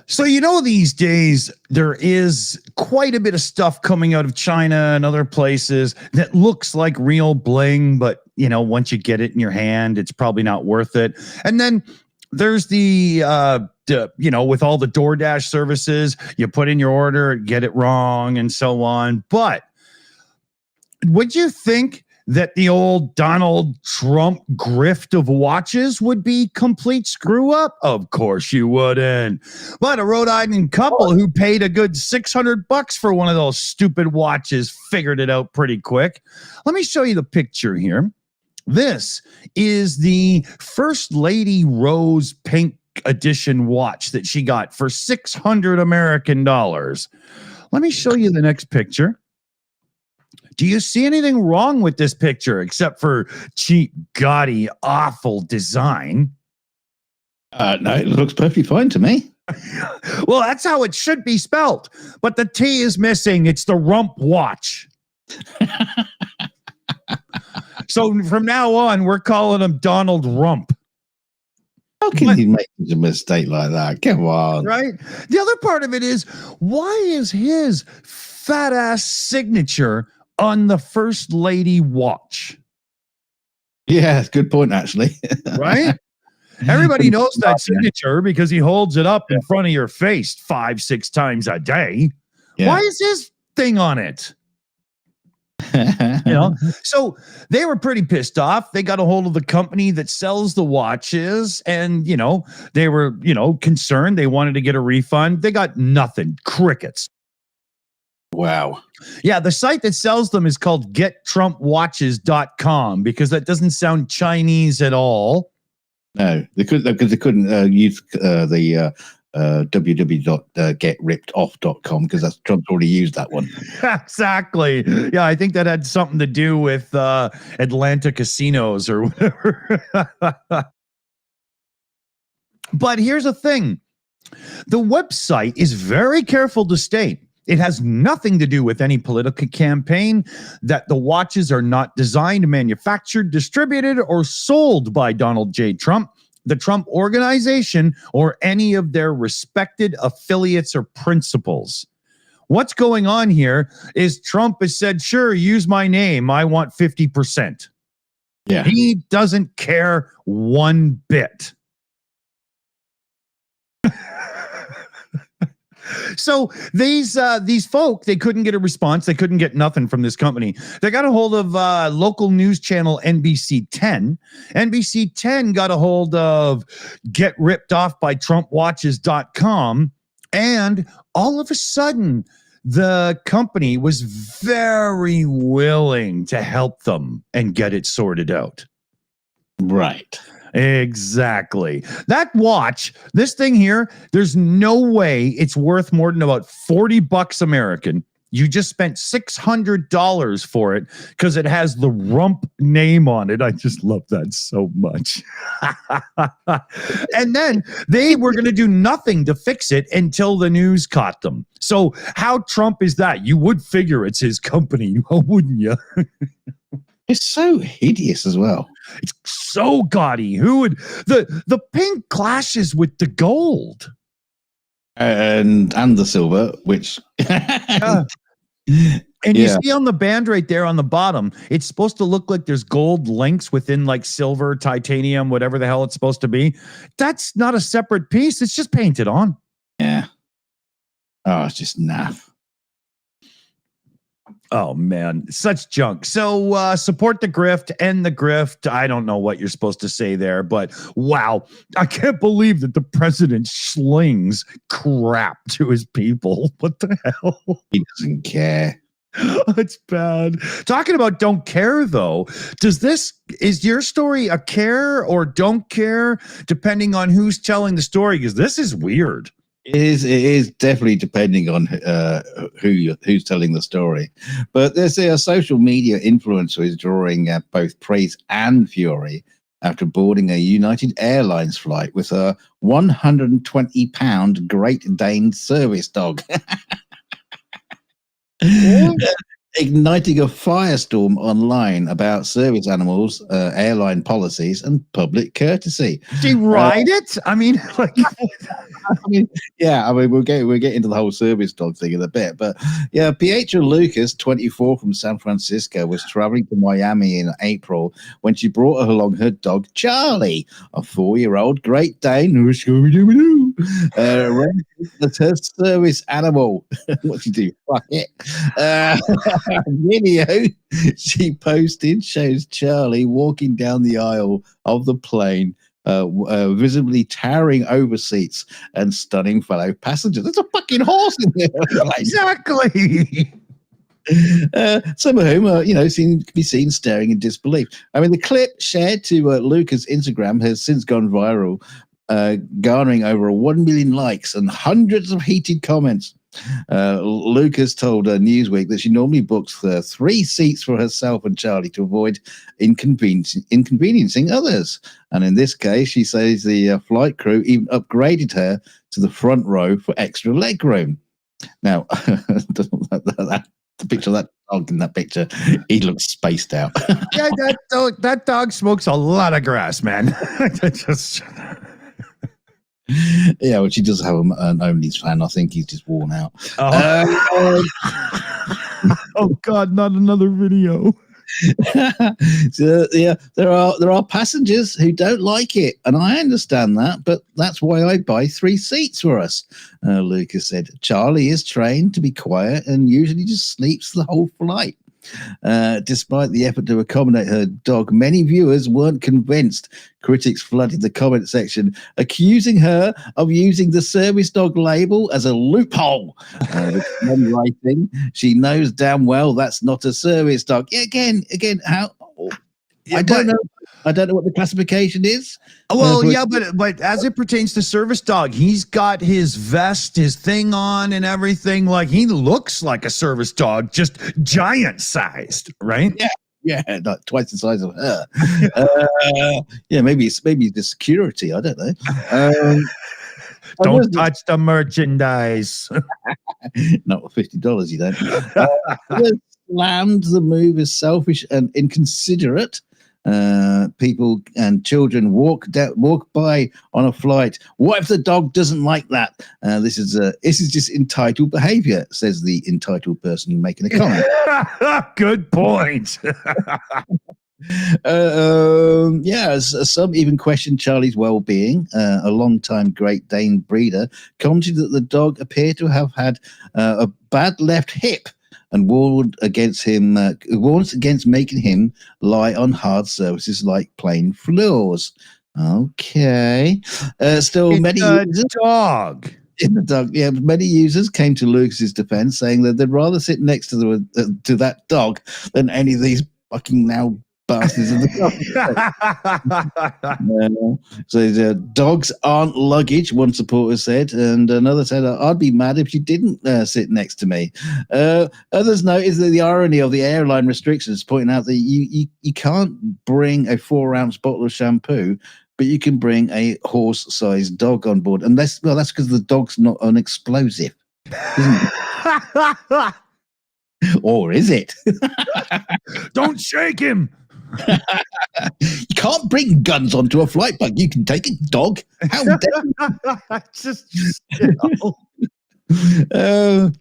So, these days there is quite a bit of stuff coming out of China and other places that looks like real bling, but, once you get it in your hand, it's probably not worth it. And then there's with all the DoorDash services, you put in your order, get it wrong, and so on. But would you think that the old Donald Trump grift of watches would be complete screw up? Of course you wouldn't. But a Rhode Island couple who paid a good $600 for one of those stupid watches figured it out pretty quick. Let me show you the picture here. This is the First Lady Rose Pink Edition watch that she got for $600 American dollars. Let me show you the next picture. Do you see anything wrong with this picture except for cheap, gaudy, awful design? No, it looks perfectly fine to me. Well, that's how it should be spelt. But the T is missing. It's the Rump watch. So from now on, we're calling him Donald Rump. How can you make a mistake like that? Come on. Right? The other part of it is, why is his fat ass signature on the First Lady watch? Yeah, good point, actually. Right? Everybody knows that signature because he holds it up in front of your face 5-6 times a day. Yeah. Why is his thing on it? So they were pretty pissed off. They got a hold of the company that sells the watches, and they were concerned. They wanted to get a refund. They got nothing. Crickets. Wow. Yeah, the site that sells them is called gettrumpwatches.com because that doesn't sound Chinese at all. No, they couldn't use the www.getrippedoff.com because that's Trump's already used that one. Exactly. Yeah, I think that had something to do with Atlanta casinos or whatever. But here's the thing. The website is very careful to state it has nothing to do with any political campaign, that the watches are not designed, manufactured, distributed, or sold by Donald J. Trump, the Trump Organization, or any of their respected affiliates or principals. What's going on here is Trump has said, sure, use my name. I want 50%. Yeah. He doesn't care one bit. So these folk, they couldn't get a response. They couldn't get nothing from this company. They got a hold of local news channel NBC 10. NBC 10 got a hold of getrippedoffbytrumpwatches.com. And all of a sudden, the company was very willing to help them and get it sorted out. Right. Exactly. That watch, this thing here, there's no way it's worth more than about $40 American. You just spent $600 for it because it has the Rump name on it. I just love that so much. And then they were going to do nothing to fix it until the news caught them. So how Trump is that? You would figure it's his company, wouldn't you? It's so hideous as well. It's so gaudy. Who would the pink clashes with the gold and the silver, which and you see on the band right there on the bottom, it's supposed to look like there's gold links within like silver, titanium, whatever the hell it's supposed to be. That's not a separate piece. It's just painted on. Yeah. Oh, it's just naff. Oh, man, such junk. So support the grift, end the grift. I don't know what you're supposed to say there, but wow, I can't believe that the president slings crap to his people. What the hell? He doesn't care. It's bad. Talking about don't care, though, is your story a care or don't care, depending on who's telling the story? Because this is weird. It is definitely depending on who's telling the story. But there's a social media influencer is drawing both praise and fury after boarding a United Airlines flight with a 120-pound Great Dane service dog. igniting a firestorm online about service animals, airline policies, and public courtesy. Did you ride it? I mean, like, we'll get into the whole service dog thing in a bit, but yeah, Pietro Lucas, 24, from San Francisco, was traveling to Miami in April when she brought along her dog Charlie, a 4-year-old Great Dane, that's her service animal. What you do? Fuck it. Video she posted shows Charlie walking down the aisle of the plane, visibly towering over seats and stunning fellow passengers. There's a fucking horse in there. exactly. Some of whom are, can be seen staring in disbelief. I mean, the clip shared to Luca's Instagram has since gone viral, garnering over 1 million likes and hundreds of heated comments. Lucas told Newsweek that she normally books 3 seats for herself and Charlie to avoid inconveniencing others. And in this case, she says the flight crew even upgraded her to the front row for extra leg room. Now, the picture of that dog in that picture, he looks spaced out. Yeah, that dog smokes a lot of grass, man. Just... Yeah, well, she does have an OnlyFans. I think he's just worn out. Oh God, not another video. So, yeah, there are passengers who don't like it, and I understand that, but that's why I buy 3 seats for us. Lucas said Charlie is trained to be quiet and usually just sleeps the whole flight. Despite the effort to accommodate her dog, many viewers weren't convinced. Critics flooded the comment section, accusing her of using the service dog label as a loophole. One writing, she knows damn well that's not a service dog. Yeah, again, how? I don't know. I don't know what the classification is. Well, but as it pertains to service dog, he's got his vest, his thing on, and everything. Like, he looks like a service dog, just giant sized, right? Yeah, like twice the size of her. Yeah, maybe it's the security. I don't know. Don't touch the merchandise. Not for $50, you don't. Slammed the move as selfish and inconsiderate. People and children walk by on a flight. What if the dog doesn't like that? This is just entitled behavior, says the entitled person making a comment. Good point. Some even questioned Charlie's well-being. A long-time Great Dane breeder commented that the dog appeared to have had a bad left hip, and warned against making him lie on hard surfaces like plain floors. Okay. Still, many users came to Lucas's defense, saying that they'd rather sit next to that dog than any of these fucking now bastards in the So dogs aren't luggage, one supporter said, and another said, I'd be mad if you didn't sit next to me. Others noticed that the irony of the airline restrictions, pointing out that you can't bring a 4-ounce bottle of shampoo, but you can bring a horse-sized dog on board, unless, well, that's because the dog's not an explosive, isn't it? Or is it? Don't shake him. You can't bring guns onto a flight, but you can take a dog. How dare you?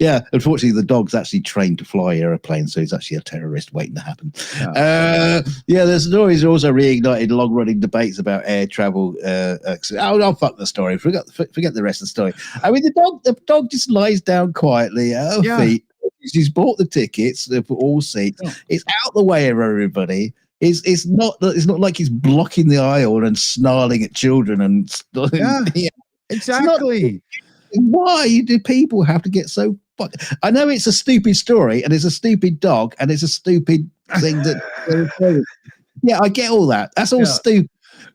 Yeah, unfortunately, the dog's actually trained to fly airplanes, so he's actually a terrorist waiting to happen. The stories also reignited long-running debates about air travel. Fuck the story. Forget the rest of the story. I mean, the dog just lies down quietly at her feet. She's bought the tickets for all seats. It's out the way of everybody. It's not like he's blocking the aisle and snarling at children and exactly. Why do people have to get so I know it's a stupid story and it's a stupid dog and it's a stupid thing that I get all that. That's all stupid.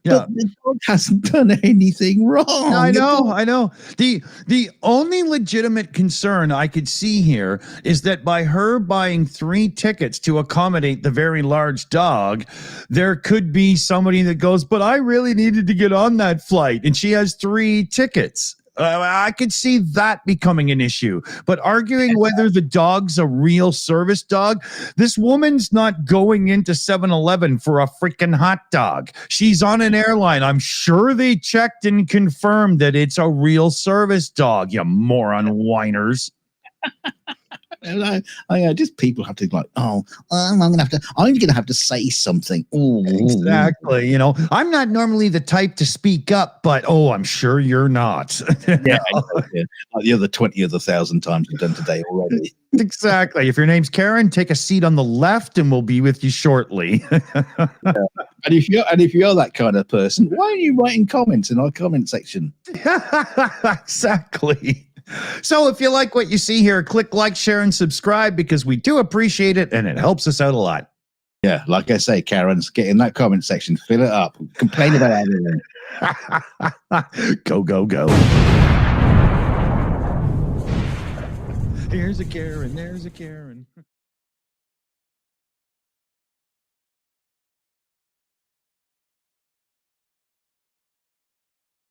Yeah. But the dog hasn't done anything wrong. I know. The only legitimate concern I could see here is that by her buying 3 tickets to accommodate the very large dog, there could be somebody that goes, but I really needed to get on that flight, and she has 3 tickets. I could see that becoming an issue. But arguing whether the dog's a real service dog, this woman's not going into 7-Eleven for a freaking hot dog. She's on an airline. I'm sure they checked and confirmed that it's a real service dog, you moron whiners. And I just people have to like, I'm gonna have to say something. Ooh. Exactly. I'm not normally the type to speak up, but I'm sure you're not. Yeah, like the other 20 of the 1,000 times you've done today already. Exactly. If your name's Karen, take a seat on the left, and we'll be with you shortly. Yeah. And if you're that kind of person, why are you writing comments in our comment section? Exactly. So if you like what you see here, click like, share, and subscribe because we do appreciate it and it helps us out a lot. Yeah, like I say, Karen's get in that comment section, fill it up, complain about everything. Go, go, go. Here's a Karen, there's a Karen.